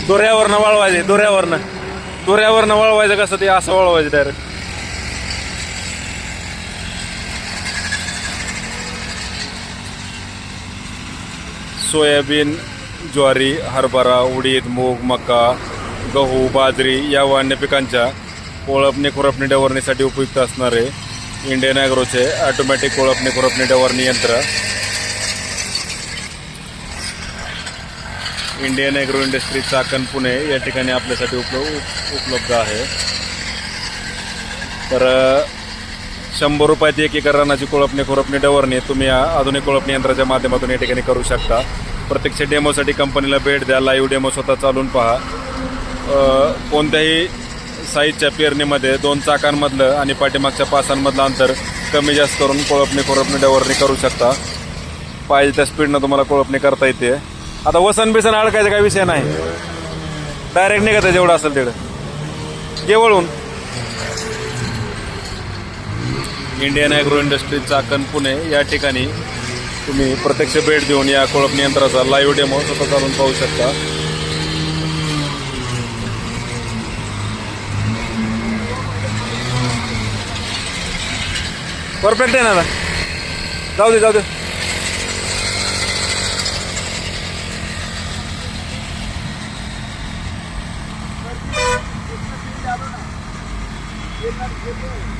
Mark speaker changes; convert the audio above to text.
Speaker 1: दोऱ्यावरनं वळवायचे, दोऱ्यावरनं वळवायचं. कसं ते असं वळवायचं डायरेक्ट. सोयाबीन, ज्वारी, हरभरा, उडीद, मूग, मका, गहू, बाजरी या व अन्य पिकांच्या कोळपणी खुरपणी डवरणीसाठी उपयुक्त असणारे इंडियन ॲग्रोचे ऑटोमॅटिक कोळपणी खुरपणी डवरणी यंत्र Indian agro industry Chakan Pune या ठिकाणी आपल्यासाठी उपलब्ध आहे. तर 100 रुपयात 1 एकर रानाची कोळपणी खुरपणी डवरणी तुम्ही या आधुनिक कोळपणी यंत्राच्या माध्यमातून या ठिकाणी करू शकता. प्रत्यक्ष डेमोसाठी कंपनीला भेट द्या, लाईव्ह डेमो स्वतः चालून पहा. कोणत्याही साईजच्या पेरणीमध्ये 2 चाकांमधलं आणि पाठीमागच्या पासांमधलं अंतर कमी जास्त करून कोळपणी खुरपणी डवरणी करू शकता. पाहिजे त्या स्पीडनं तुम्हाला कोळपणी करता येते. आता वसन बिसन अडकायचा काही विषय नाही, डायरेक्ट निघत आहे जेवढं असेल तेवढं केवळून. Indian agro industry Chakan Pune या ठिकाणी तुम्ही प्रत्यक्ष भेट देऊन या कोळपणी यंत्राचा लाईव्ह डेमो स्वतः चालून पाहू शकता. परफेक्ट आहे ना आता. जाऊ दे जाऊ दे.
Speaker 2: ये